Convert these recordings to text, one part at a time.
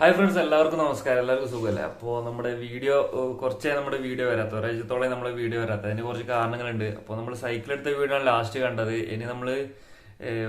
Hi friends, എല്ലാവർക്കും നമസ്കാരം. എല്ലാവർക്കും സുഖമല്ലേ? അപ്പോൾ നമ്മുടെ വീഡിയോ വരാത്ത ഒരാഴ്ചത്തോളം നമ്മുടെ വീഡിയോ വരാത്ത അതിന് കുറച്ച് കാരണങ്ങളുണ്ട്. അപ്പോൾ നമ്മൾ സൈക്കിൾ എടുത്ത വീഡിയോ ആണ് ലാസ്റ്റ് കണ്ടത്. ഇനി നമ്മൾ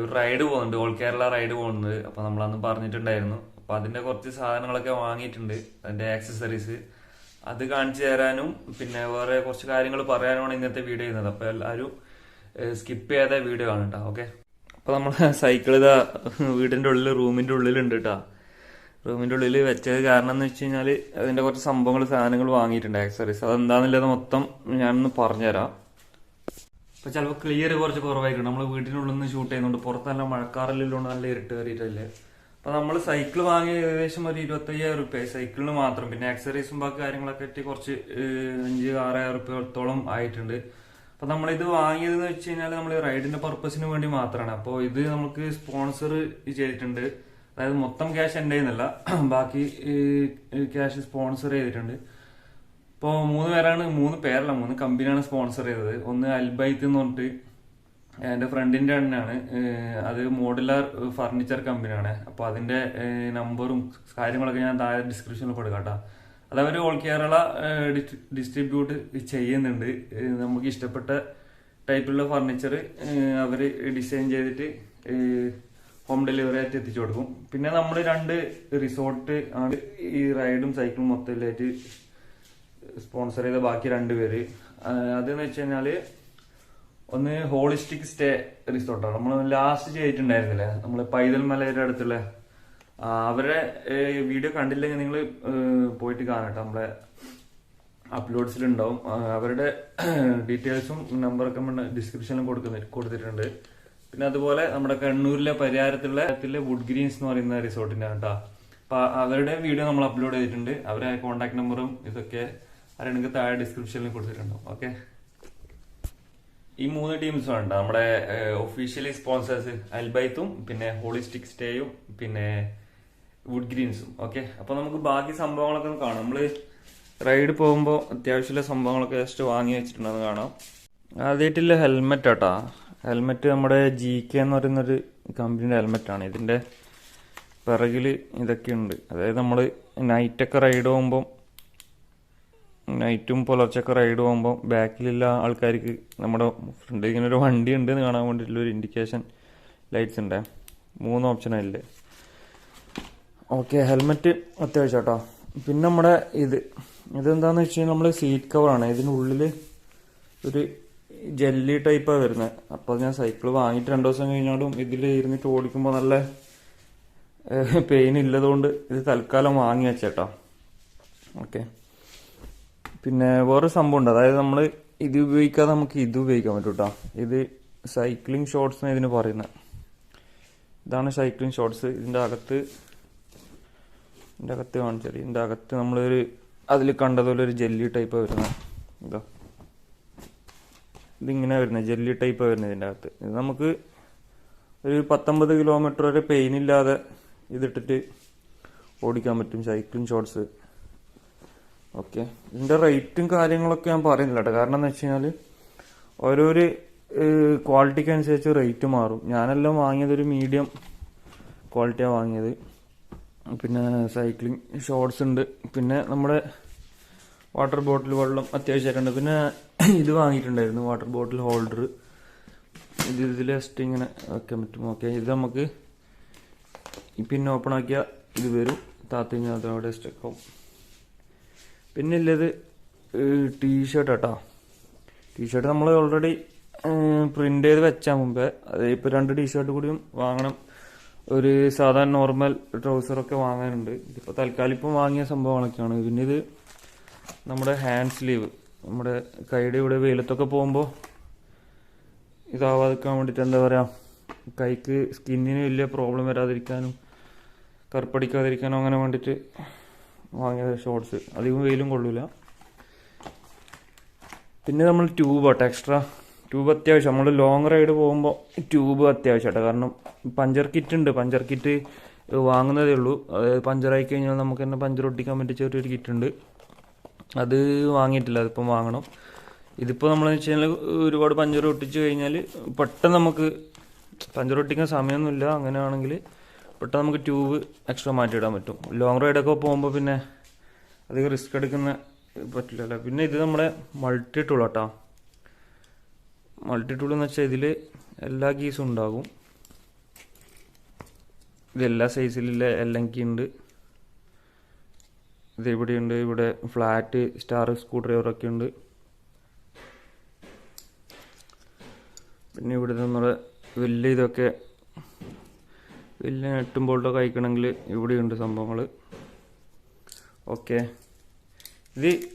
ഒരു റൈഡ് പോകുന്നുണ്ട്, ഓൾ കേരള റൈഡ് പോകുന്നുണ്ട്. അപ്പോൾ നമ്മളന്ന് പറഞ്ഞിട്ടുണ്ടായിരുന്നു. അപ്പോൾ അതിന്റെ കുറച്ച് സാധനങ്ങളൊക്കെ വാങ്ങിയിട്ടുണ്ട്, അതിന്റെ ആക്സസറീസ്. അത് കാണിച്ചു തരാനും പിന്നെ വേറെ കുറച്ച് കാര്യങ്ങൾ പറയാനുമാണ് ഇന്നത്തെ വീഡിയോ ചെയ്യുന്നത്. അപ്പോൾ എല്ലാവരും സ്കിപ്പ് ചെയ്യാതെ വീഡിയോ കാണും കേട്ടോ. ഓക്കെ, അപ്പോൾ നമ്മൾ സൈക്കിൾ ഇതാ വീടിന്റെ ഉള്ളിൽ റൂമിന്റെ ഉള്ളിലുണ്ട് കേട്ടോ. റൂമിന്റെ ഉള്ളിൽ വെച്ചത് കാരണം എന്ന് വെച്ച് കഴിഞ്ഞാൽ അതിന്റെ കുറച്ച് സാധനങ്ങൾ വാങ്ങിയിട്ടുണ്ട്, ആക്സറീസ്. അതെന്താന്നുള്ളത് മൊത്തം ഞാനൊന്ന് പറഞ്ഞുതരാം. ഇപ്പൊ ചിലപ്പോൾ ക്ലിയർ കുറച്ച് കുറവായിരിക്കും. നമ്മൾ വീട്ടിനുള്ളിൽ നിന്ന് ഷൂട്ട് ചെയ്യുന്നുണ്ട്, പുറത്ത് നല്ല മഴക്കാറല്ലുകൊണ്ട് നല്ല ഇരുട്ട് കയറിയിട്ടല്ലേ. അപ്പൊ നമ്മൾ സൈക്കിൾ വാങ്ങി ഏകദേശം ഒരു 25,000 റുപ്യ സൈക്കിളിന് മാത്രം. പിന്നെ ആക്സറീസും ബാക്കി കാര്യങ്ങളൊക്കെ ഇട്ട് കുറച്ച് 5,000-6,000 റുപ്യോളത്തോളം ആയിട്ടുണ്ട്. അപ്പൊ നമ്മളിത് വാങ്ങിയതെന്ന് വെച്ച് കഴിഞ്ഞാൽ നമ്മൾ റൈഡിന്റെ പർപ്പസിന് വേണ്ടി മാത്രമാണ്. അപ്പോൾ ഇത് നമുക്ക് സ്പോൺസർ ചെയ്തിട്ടുണ്ട്. അതായത് മൊത്തം ക്യാഷ് എൻ്റെ കയ്യിൽ നിന്നല്ല, ബാക്കി ക്യാഷ് സ്പോൺസർ ചെയ്തിട്ടുണ്ട്. ഇപ്പോൾ 3 കമ്പനിയാണ് സ്പോൺസർ ചെയ്തത്. ഒന്ന് അൽബൈത്ത് എന്ന് പറഞ്ഞിട്ട് എൻ്റെ ഫ്രണ്ടിന്റെ തന്നെയാണ്. അത് മോഡുലാർ ഫർണിച്ചർ കമ്പനിയാണ്. അപ്പോൾ അതിന്റെ നമ്പറും കാര്യങ്ങളൊക്കെ ഞാൻ താഴെ ഡിസ്ക്രിപ്ഷനിൽ കൊടുക്കാം കേട്ടോ. അത് അവർ ഓൾ കേരള ഡിസ്ട്രിബ്യൂട്ട് ചെയ്യുന്നുണ്ട്. നമുക്ക് ഇഷ്ടപ്പെട്ട ടൈപ്പിലുള്ള ഫർണിച്ചർ അവർ ഡിസൈൻ ചെയ്തിട്ട് ഹോം ഡെലിവറി ആയിട്ട് എത്തിച്ചു കൊടുക്കും. പിന്നെ നമ്മൾ 2 റിസോർട്ട് ആണ് ഈ റൈഡും സൈക്കിളും മൊത്തത്തിലായിട്ട് സ്പോൺസർ ചെയ്ത. ബാക്കി 2 പേര് അതെന്ന് വെച്ച് കഴിഞ്ഞാല് ഒന്ന് ഹോളിസ്റ്റിക് സ്റ്റേ റിസോർട്ടാണ്. നമ്മൾ ലാസ്റ്റ് ചെയ്തിട്ടുണ്ടായിരുന്നില്ലേ, നമ്മൾ പൈതൽ മലയുടെ അടുത്തുള്ള. അവരുടെ വീഡിയോ കണ്ടില്ലെങ്കിൽ നിങ്ങൾ പോയിട്ട് കാണട്ടെ, നമ്മളെ അപ്ലോഡ്സിലുണ്ടാവും. അവരുടെ ഡീറ്റെയിൽസും നമ്പറൊക്കെ ഡിസ്ക്രിപ്ഷനിലും കൊടുത്തിട്ടുണ്ട്. പിന്നെ അതുപോലെ നമ്മുടെ കണ്ണൂരിലെ പരിയാരത്തിലെ വുഡ് ഗ്രീൻസ് എന്ന് പറയുന്ന റിസോർട്ടിന്റെ കേട്ടോ. അപ്പൊ അവരുടെ വീഡിയോ നമ്മൾ അപ്ലോഡ് ചെയ്തിട്ടുണ്ട്. അവരെ കോൺടാക്ട് നമ്പറും ഇതൊക്കെ ആരെങ്കിലും താഴെ ഡിസ്ക്രിപ്ഷനിൽ കൊടുത്തിട്ടുണ്ടാവും. ഓക്കെ, ഈ 3 ടീംസും ഉണ്ട് നമ്മുടെ ഒഫീഷ്യലി സ്പോൺസേഴ്സ്, അൽബൈത്തും പിന്നെ ഹോളിസ്റ്റിക് സ്റ്റേയും പിന്നെ വുഡ് ഗ്രീൻസും. ഓക്കെ, അപ്പൊ നമുക്ക് ബാക്കി സംഭവങ്ങളൊക്കെ ഒന്ന് കാണാം. നമ്മള് റൈഡ് പോകുമ്പോൾ അത്യാവശ്യമുള്ള സംഭവങ്ങളൊക്കെ ജസ്റ്റ് വാങ്ങി വെച്ചിട്ടുണ്ടെന്ന് കാണാം. ആദ്യമായിട്ടുള്ള ഹെൽമെറ്റ് ആട്ടാ. ഹെൽമെറ്റ് നമ്മുടെ GK എന്ന് പറയുന്നൊരു കമ്പനിയുടെ ഹെൽമെറ്റാണ്. ഇതിന്റെ പിറകിൽ ഇതൊക്കെയുണ്ട്. അതായത് നമ്മൾ നൈറ്റൊക്കെ റൈഡ് പോകുമ്പോൾ, നൈറ്റും പുലർച്ചൊക്കെ റൈഡ് പോകുമ്പോൾ ബാക്കിലുള്ള ആൾക്കാർക്ക് നമ്മുടെ ഫ്രണ്ട് ഇങ്ങനെ ഒരു വണ്ടി ഉണ്ട് എന്ന് കാണാൻ വേണ്ടിയിട്ടുള്ള ഒരു ഇൻഡിക്കേഷൻ ലൈറ്റ്സ് ഉണ്ട്. 3 ഓപ്ഷനല്ലേ. ഓക്കെ, ഹെൽമെറ്റ് അത്യാവശ്യം കേട്ടോ. പിന്നെ നമ്മുടെ ഇതെന്താന്ന് വെച്ച് കഴിഞ്ഞാൽ നമ്മൾ സീറ്റ് കവറാണ്. ഇതിനുള്ളിൽ ഒരു ജെല്ലി ടൈപ്പാണ് വരുന്നത്. അപ്പോൾ ഞാൻ സൈക്കിൾ വാങ്ങിയിട്ട് 2 ദിവസം കഴിഞ്ഞാലും ഇതിൽ ഇരുന്നിട്ട് ഓടിക്കുമ്പോൾ നല്ല പെയിൻ ഇല്ലതുകൊണ്ട് ഇത് തൽക്കാലം വാങ്ങി വെച്ചേട്ടോ. ഓക്കെ, പിന്നെ വേറെ സംഭവം ഉണ്ട്. അതായത് നമ്മൾ ഇത് ഉപയോഗിക്കാതെ നമുക്ക് ഇത് ഉപയോഗിക്കാൻ പറ്റും കേട്ടോ. ഇത് സൈക്ലിംഗ് ഷോർട്സ് എന്ന് ഇതിന് പറയുന്നത്. ഇതാണ് സൈക്ലിംഗ് ഷോർട്സ്. ഇതിൻ്റെ അകത്ത് കാണിച്ചത്. ഇതിൻ്റെ അകത്ത് നമ്മളൊരു അതിൽ കണ്ടതുപോലെ ഒരു ജെല്ലി ടൈപ്പാണ് വരുന്നത്. ഇതിങ്ങനെ വരുന്നത് ജെല്ലി ടൈപ്പാണ് വരുന്നത് ഇതിൻ്റെ അകത്ത്. ഇത് നമുക്ക് ഒരു 19 കിലോമീറ്റർ വരെ പെയിൻ ഇല്ലാതെ ഇതിട്ടിട്ട് ഓടിക്കാൻ പറ്റും സൈക്ലിംഗ് ഷോർട്സ്. ഓക്കെ, ഇതിന്റെ റേറ്റും കാര്യങ്ങളൊക്കെ ഞാൻ പറയുന്നില്ല കേട്ടോ. കാരണം എന്ന് വെച്ച് കഴിഞ്ഞാൽ ഓരോരു ക്വാളിറ്റിക്ക് അനുസരിച്ച് റേറ്റ് മാറും. ഞാനെല്ലാം വാങ്ങിയത് ഒരു മീഡിയം ക്വാളിറ്റിയാണ് വാങ്ങിയത്. പിന്നെ സൈക്ലിംഗ് ഷോർട്സ് ഉണ്ട്. പിന്നെ നമ്മുടെ വാട്ടർ ബോട്ടിൽ വെള്ളം അത്യാവശ്യമായിട്ടുണ്ട്. പിന്നെ ഇത് വാങ്ങിയിട്ടുണ്ടായിരുന്നു, വാട്ടർ ബോട്ടിൽ ഹോൾഡർ. ഇതിൽ ജസ്റ്റ് ഇങ്ങനെ വെക്കാൻ പറ്റും. ഓക്കെ, ഇത് നമുക്ക് പിന്നെ ഓപ്പൺ ആക്കിയാൽ ഇത് വരും. താത്തിഞ്ഞാൽ അതവിടെ സ്റ്റക്കാവും. പിന്നെ ഉള്ളത് ടീഷർട്ട് കേട്ടോ. ടീഷർട്ട് നമ്മൾ ഓൾറെഡി പ്രിന്റ് ചെയ്ത് വെച്ചാൽ മുമ്പേ. അത് ഇപ്പോൾ 2 ടീഷർട്ട് കൂടിയും വാങ്ങണം. ഒരു സാധാരണ നോർമൽ ട്രൗസറൊക്കെ വാങ്ങാനുണ്ട്. ഇതിപ്പോൾ തൽക്കാലം ഇപ്പം വാങ്ങിയ സംഭവങ്ങളൊക്കെയാണ്. പിന്നെ ഇത് നമ്മുടെ ഹാൻഡ് സ്ലീവ്, നമ്മുടെ കൈയുടെ ഇവിടെ വെയിലത്തൊക്കെ പോകുമ്പോൾ ഇതാവാതിരിക്കാൻ വേണ്ടിയിട്ട്, എന്താ പറയുക, കൈക്ക് സ്കിന്നിന് വലിയ പ്രോബ്ലം വരാതിരിക്കാനും കറുപ്പടിക്കാതിരിക്കാനും അങ്ങനെ വേണ്ടിയിട്ട് വാങ്ങിയ ഷോർട്സ്. അധികം വെയിലും കൊള്ളൂല. പിന്നെ നമ്മൾ ട്യൂബാട്ടോ, എക്സ്ട്രാ ട്യൂബ് അത്യാവശ്യം. നമ്മൾ ലോങ് റൈഡ് പോകുമ്പോൾ ട്യൂബ് അത്യാവശ്യമാട്ടോ. കാരണം പഞ്ചർ കിറ്റ് ഉണ്ട്. പഞ്ചർ കിറ്റ് വാങ്ങുന്നതേ ഉള്ളൂ. അതായത് പഞ്ചറായി കഴിഞ്ഞാൽ നമുക്ക് തന്നെ പഞ്ചർ ഒട്ടിക്കാൻ പറ്റിയ ചെറിയൊരു കിറ്റ് ഉണ്ട്. അത് വാങ്ങിയിട്ടില്ല, അതിപ്പം വാങ്ങണം. ഇതിപ്പോൾ നമ്മളെന്ന് വെച്ച് കഴിഞ്ഞാൽ ഒരുപാട് പഞ്ചർ ഒട്ടിച്ച് കഴിഞ്ഞാൽ പെട്ടെന്ന് നമുക്ക് പഞ്ചർ ഒട്ടിക്കാൻ സമയമൊന്നുമില്ല. അങ്ങനെയാണെങ്കിൽ പെട്ടെന്ന് നമുക്ക് ട്യൂബ് എക്സ്ട്രാ മാറ്റിയിടാൻ പറ്റും. ലോങ് റൈഡൊക്കെ പോകുമ്പോൾ പിന്നെ അധികം റിസ്ക് എടുക്കുന്ന പറ്റില്ലല്ലോ. പിന്നെ ഇത് നമ്മുടെ മൾട്ടി ടൂൾ കേട്ടോ. മൾട്ടി ടൂൾ എന്ന് വെച്ചാൽ ഇതിൽ എല്ലാ കീസും ഉണ്ടാകും. ഇതെല്ലാ സൈസിലുള്ള എല്ലാം കീ ഉണ്ട്. ഇത് ഇവിടെയുണ്ട്. ഇവിടെ ഫ്ലാറ്റ്, സ്റ്റാർ, സ്ക്രൂ ഡ്രൈവറൊക്കെ ഉണ്ട്. പിന്നെ ഇവിടെ നമ്മുടെ വലിയ ഇതൊക്കെ വലിയ നെട്ടും ബോൾട്ടൊക്കെ അയക്കണമെങ്കിൽ ഇവിടെയുണ്ട് സംഭവങ്ങൾ. ഓക്കെ,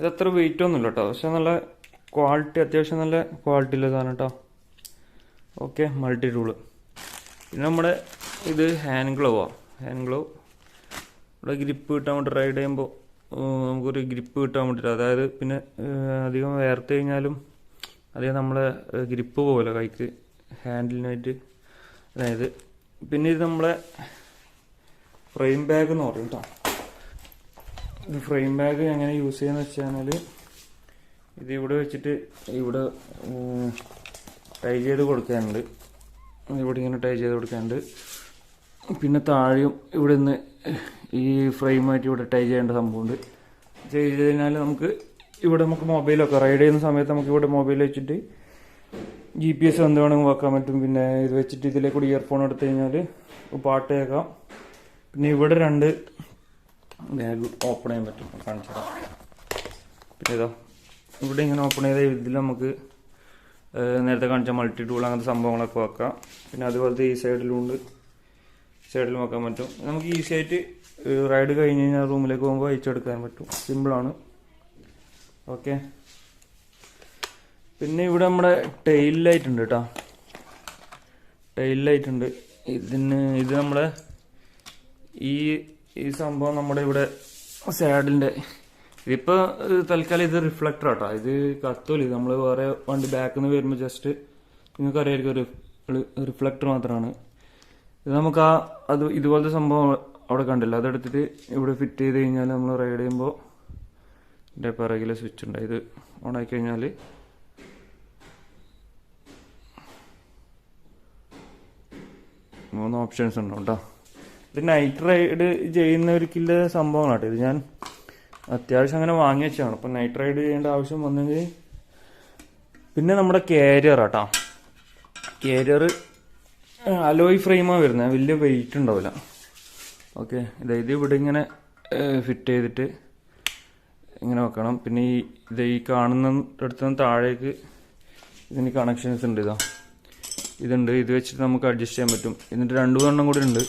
ഇതത്ര വെയിറ്റ് ഒന്നുമില്ല കേട്ടോ, പക്ഷെ നല്ല ക്വാളിറ്റി, അത്യാവശ്യം നല്ല ക്വാളിറ്റി ഉള്ള സാധനം കേട്ടോ. Okay, multi tool. പിന്നെ നമ്മുടെ ഇത് ഹാൻഡ് ഗ്ലൗവാണ്. ഹാൻഡ് ഗ്ലൗ ഇവിടെ ഗ്രിപ്പ് കിട്ടാൻ വേണ്ടി റൈഡ് ചെയ്യുമ്പോൾ നമുക്കൊരു ഗ്രിപ്പ് കിട്ടാൻ വേണ്ടിയിട്ട്, അതായത് പിന്നെ അധികം വേർത്ത് കഴിഞ്ഞാലും അധികം നമ്മളെ ഗ്രിപ്പ് പോകില്ല കൈക്ക്, ഹാൻഡിലിനായിട്ട്. അതായത് പിന്നെ ഇത് നമ്മളെ ഫ്രെയിം ബാഗ് എന്ന് പറയും കേട്ടോ. ഇത് ഫ്രെയിം ബാഗ് എങ്ങനെ യൂസ് ചെയ്യുന്ന വെച്ചാൽ ഇത് ഇവിടെ വെച്ചിട്ട് ഇവിടെ ടൈ ചെയ്ത് കൊടുക്കാനുണ്ട്. ഇവിടെ ഇങ്ങനെ ടൈ ചെയ്ത് കൊടുക്കാനുണ്ട്. പിന്നെ താഴെയും ഇവിടെ നിന്ന് ഈ ഫ്രെയിമായിട്ട് ഇവിടെ ടൈ ചെയ്യേണ്ട സംഭവമുണ്ട്. ചെയ്ത് കഴിഞ്ഞാൽ ഇവിടെ നമുക്ക് മൊബൈലൊക്കെ റൈഡ് ചെയ്യുന്ന സമയത്ത് നമുക്ക് ഇവിടെ മൊബൈൽ വെച്ചിട്ട് GPS എന്ത് വേണമെങ്കിൽ വെക്കാൻ പറ്റും. പിന്നെ ഇത് വെച്ചിട്ട് ഇതിലെ കൂടി ഇയർഫോൺ എടുത്തു കഴിഞ്ഞാൽ പാട്ട് കേൾക്കാം. പിന്നെ ഇവിടെ 2 ബാഗ് ഓപ്പൺ ചെയ്യാൻ പറ്റും, കാണിച്ചു തരാം. പിന്നെ ഇതോ ഇവിടെ ഇങ്ങനെ ഓപ്പൺ ചെയ്ത ഇതിൽ നമുക്ക് നേരത്തെ കാണിച്ച മൾട്ടി ടൂൾ അങ്ങനത്തെ സംഭവങ്ങളൊക്കെ വെക്കാം. പിന്നെ അതുപോലത്തെ ഈ സൈഡിലും വെക്കാൻ പറ്റും. നമുക്ക് ഈസി ആയിട്ട് റൈഡ് കഴിഞ്ഞ് കഴിഞ്ഞാൽ റൂമിലേക്ക് പോകുമ്പോൾ അയച്ചെടുക്കാൻ പറ്റും. സിമ്പിളാണ്. ഓക്കെ, പിന്നെ ഇവിടെ നമ്മുടെ ടെയിൽ ലൈറ്റ് ഉണ്ട് കേട്ടോ. ടെയിൽ ലൈറ്റ് ഉണ്ട്. ഇത് നമ്മുടെ ഈ സംഭവം നമ്മുടെ ഇവിടെ സാഡിലിൻ്റെ ഇതിപ്പോൾ തൽക്കാലം ഇത് റിഫ്ലക്ടർ കേട്ടോ. ഇത് കത്തോലി നമ്മൾ വേറെ വണ്ടി ബാക്കിൽ നിന്ന് വരുമ്പോൾ ജസ്റ്റ് നിങ്ങൾക്ക് അറിയായിരിക്കും ഒരു റിഫ്ലക്ടർ മാത്രമാണ് ഇത്. നമുക്ക് ഇതുപോലത്തെ സംഭവം അവിടെ കണ്ടില്ല, അതെടുത്തിട്ട് ഇവിടെ ഫിറ്റ് ചെയ്ത് കഴിഞ്ഞാൽ നമ്മൾ റൈഡ് ചെയ്യുമ്പോൾ ഇതിൻ്റെ പിറകിലെ സ്വിച്ച് ഉണ്ട്. ഇത് ഓണാക്കി കഴിഞ്ഞാൽ മൂന്ന് ഓപ്ഷൻസ് ഉണ്ടാവും കേട്ടോ. ഇത് നൈറ്റ് റൈഡ് ചെയ്യുന്നവർക്കുള്ള സംഭവങ്ങളാട്ടോ. ഇത് ഞാൻ അത്യാവശ്യം അങ്ങനെ വാങ്ങി വെച്ചാണ്. അപ്പം നൈറ്റ് റൈഡ് ചെയ്യേണ്ട ആവശ്യം വന്നെങ്കിൽ. പിന്നെ നമ്മുടെ കാരിയർ കേട്ടോ. കാരിയർ അലോയ് ഫ്രെയിമാണ് വരുന്നത്, വലിയ വെയിറ്റ് ഉണ്ടാവില്ല. ഓക്കെ, ഇത് ഇവിടെ ഇങ്ങനെ ഫിറ്റ് ചെയ്തിട്ട് ഇങ്ങനെ വെക്കണം. പിന്നെ ഈ കാണുന്ന അടുത്ത് നിന്ന് താഴേക്ക് ഇതിന് കണക്ഷൻസ് ഉണ്ട്. ഇതുണ്ട്. ഇത് വെച്ചിട്ട് നമുക്ക് അഡ്ജസ്റ്റ് ചെയ്യാൻ പറ്റും. എന്നിട്ട് 2 എണ്ണം കൂടി ഉണ്ട്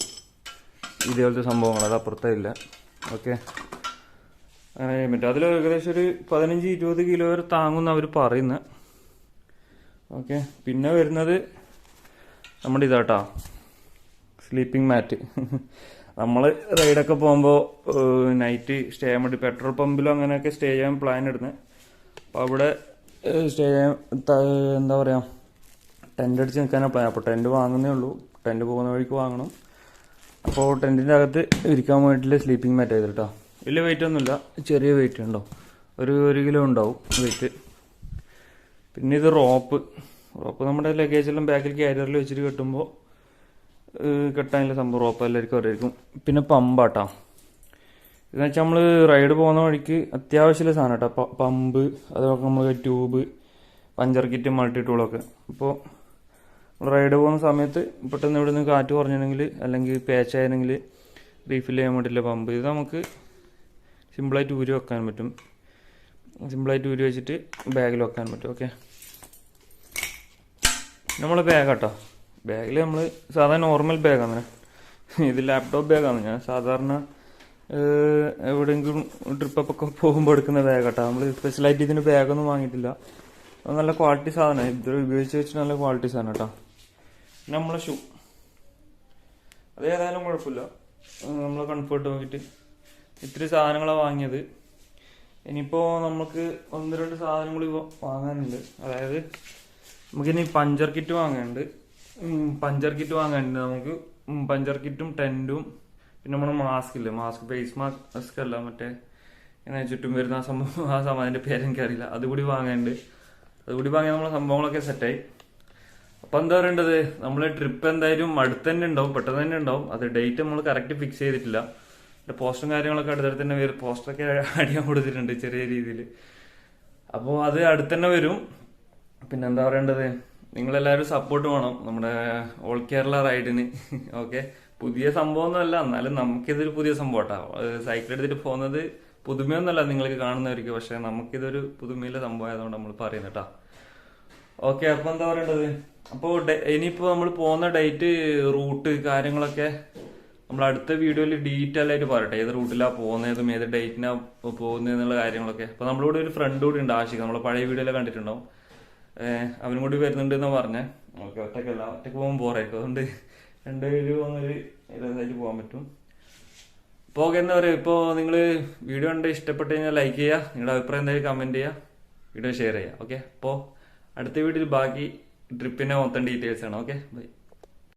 ഇതേപോലത്തെ സംഭവങ്ങൾ, അത് അപ്പുറത്തില്ല. ഓക്കെ, അങ്ങനെ ചെയ്യാൻ പറ്റും. അതിൽ ഏകദേശം ഒരു 15-20 കിലോ വരെ താങ്ങുന്ന അവർ പറയുന്നത്. ഓക്കെ, പിന്നെ വരുന്നത് നമ്മുടെ ഇതാട്ടോ, സ്ലീപ്പിംഗ് മാറ്റ്. നമ്മൾ റൈഡൊക്കെ പോകുമ്പോൾ നൈറ്റ് സ്റ്റേ ചെയ്യാൻ വേണ്ടി പെട്രോൾ പമ്പിലും അങ്ങനെയൊക്കെ സ്റ്റേ ചെയ്യാൻ പ്ലാൻ ഇടുന്നത്. അപ്പോൾ അവിടെ സ്റ്റേ ചെയ്യാൻ എന്താ പറയുക, ടെൻ്റ് അടിച്ച് നിൽക്കാനാണ് പ്ലാൻ. അപ്പോൾ ടെൻ്റ് വാങ്ങുന്നേ ഉള്ളൂ, ടെൻ്റ് പോകുന്ന വഴിക്ക് വാങ്ങണം. അപ്പോൾ ടെൻറ്റിൻ്റെ അകത്ത് ഇരിക്കാൻ വേണ്ടിയിട്ടുള്ള സ്ലീപ്പിംഗ് മാറ്റ് ചെയ്ത് കേട്ടോ. വലിയ വെയിറ്റ് ഒന്നുമില്ല, ചെറിയ വെയിറ്റ് ഉണ്ടോ, ഒരു കിലോ ഉണ്ടാവും വെയിറ്റ്. പിന്നെ ഇത് റോപ്പ് നമ്മുടെ ലഗേജെല്ലാം ബാക്കിൽ ക്യാരിയറിൽ വെച്ചിട്ട് കെട്ടുമ്പോൾ കെട്ടാനുള്ള സംഭവം റോപ്പ് എല്ലാവർക്കും അറിയായിരിക്കും. പിന്നെ പമ്പാട്ടോ. ഇതെന്ന് വെച്ചാൽ നമ്മൾ റൈഡ് പോകുന്ന വഴിക്ക് അത്യാവശ്യമുള്ള സാധനം കേട്ടോ. പമ്പ്, അതൊക്കെ നമ്മൾ ട്യൂബ്, പഞ്ചർ കിറ്റ്, മൾട്ടി ടൂളൊക്കെ. അപ്പോൾ റൈഡ് പോകുന്ന സമയത്ത് പെട്ടെന്ന് ഇവിടെ നിന്ന് കാറ്റ് കുറഞ്ഞിട്ടുണ്ടെങ്കിൽ അല്ലെങ്കിൽ പേച്ചായിരുന്നെങ്കിൽ റീഫിൽ ചെയ്യാൻ വേണ്ടിയില്ല പമ്പ്. ഇത് നമുക്ക് സിമ്പിളായിട്ട് ഊരി വെക്കാൻ പറ്റും. സിമ്പിളായിട്ട് ഊരി വെച്ചിട്ട് ബാഗിൽ വെക്കാൻ പറ്റും. ഓക്കെ, നമ്മളെ ബാഗ് കേട്ടോ. ബാഗിൽ നമ്മൾ സാധാരണ നോർമൽ ബാഗാണ്. ഇത് ലാപ്ടോപ്പ് ബാഗാണ്. ഞാൻ സാധാരണ എവിടെയെങ്കിലും ട്രിപ്പൊക്കെ പോകുമ്പോൾ എടുക്കുന്ന ബാഗ് കേട്ടോ. നമ്മൾ സ്പെഷ്യലായിട്ട് ഇതിന് ബാഗൊന്നും വാങ്ങിയിട്ടില്ല. അത് നല്ല ക്വാളിറ്റി സാധനമാണ്. ഇത് ഉപയോഗിച്ച് വെച്ച് നല്ല ക്വാളിറ്റി സാധനം കേട്ടോ. പിന്നെ നമ്മളെ ഷൂ, അത് ഏതായാലും കുഴപ്പമില്ല, നമ്മളെ കംഫർട്ട് നോക്കിയിട്ട് ഇത്തിരി സാധനങ്ങളാണ് വാങ്ങിയത്. ഇനിയിപ്പോൾ നമുക്ക് 1-2 സാധനം കൂടി വാങ്ങാനുണ്ട്. അതായത് നമുക്കിനി പഞ്ചർ കിറ്റ് വാങ്ങാനുണ്ട്. നമുക്ക് പഞ്ചർ കിറ്റും ടെൻറ്റും പിന്നെ നമ്മുടെ മാസ്ക് ഇല്ലേ, ഫേസ് മാസ്ക് അല്ല, മറ്റേ ഇങ്ങനെ ചുറ്റും വരുന്ന ആ സംഭവം അതിൻ്റെ പേരെനിക്കറിയില്ല, അതുകൂടി വാങ്ങാനുണ്ട്. അതുകൂടി വാങ്ങിയാൽ നമ്മളെ സംഭവങ്ങളൊക്കെ സെറ്റായി. അപ്പൊ എന്താ പറയേണ്ടത്, നമ്മളെ ട്രിപ്പ് എന്തായാലും അടുത്ത് തന്നെ ഉണ്ടാവും, പെട്ടെന്ന് തന്നെ ഉണ്ടാവും. അത് ഡേറ്റ് നമ്മൾ കറക്റ്റ് ഫിക്സ് ചെയ്തിട്ടില്ല. പോസ്റ്ററും കാര്യങ്ങളൊക്കെ അടുത്തടുത്ത് തന്നെ വരും. പോസ്റ്ററൊക്കെ അടിയാൻ കൊടുത്തിട്ടുണ്ട് ചെറിയ രീതിയിൽ. അപ്പോൾ അത് അടുത്ത് തന്നെ വരും. പിന്നെ എന്താ പറയേണ്ടത്, നിങ്ങളെല്ലാവരും സപ്പോർട്ട് വേണം നമ്മുടെ ഓൾ കേരള റൈഡിന്. ഓക്കെ, പുതിയ സംഭവമൊന്നുമല്ല, എന്നാലും നമുക്കിതൊരു പുതിയ സംഭവം കേട്ടോ. സൈക്കിൾ എടുത്തിട്ട് പോകുന്നത് പുതുമയൊന്നുമല്ല നിങ്ങൾക്ക് കാണുന്നവർക്ക്, പക്ഷെ നമുക്കിതൊരു പുതുമയിലെ സംഭവം ആയതുകൊണ്ട് നമ്മൾ പറയുന്നത് കേട്ടോ. ഓക്കെ, അപ്പൊ എന്താ പറയേണ്ടത്, അപ്പോൾ ഇനിയിപ്പോൾ നമ്മൾ പോകുന്ന ഡേറ്റ്, റൂട്ട് കാര്യങ്ങളൊക്കെ നമ്മൾ അടുത്ത വീഡിയോയിൽ ഡീറ്റെയിൽ ആയിട്ട് പറയട്ടെ. ഏത് റൂട്ടിലാണ് പോകുന്നതും ഏത് ഡേറ്റിനാ പോകുന്നതെന്നുള്ള കാര്യങ്ങളൊക്കെ. അപ്പൊ നമ്മളിവിടെ ഒരു ഫ്രണ്ട് കൂടി ഉണ്ട്, ആഷിഖ്, നമ്മളെ പഴയ വീഡിയോയിലൊക്കെ കണ്ടിട്ടുണ്ടാവും. അവനും കൂടി വരുന്നുണ്ട് എന്ന് പറഞ്ഞേ. ഓക്കെ, ഒറ്റയ്ക്കല്ല, ഒറ്റയ്ക്ക് പോകുമ്പോൾ ബോറായിരിക്കും. അതുകൊണ്ട് രണ്ടുപേരും വന്നൊരു രസമായിട്ട് പോകാൻ പറ്റും. ഇപ്പോൾ എന്താ പറയുക, ഇപ്പോൾ നിങ്ങൾ വീഡിയോ കണ്ട് ഇഷ്ടപ്പെട്ട് കഴിഞ്ഞാൽ ലൈക്ക് ചെയ്യുക, നിങ്ങളുടെ അഭിപ്രായം എന്തായാലും കമൻറ്റ് ചെയ്യുക, വീഡിയോ ഷെയർ ചെയ്യുക. ഓക്കെ, അപ്പോൾ അടുത്ത വീഡിയോയിൽ ബാക്കി ട്രിപ്പിൻ്റെ മൊത്തം ഡീറ്റെയിൽസ് ആണ്. Okay, by.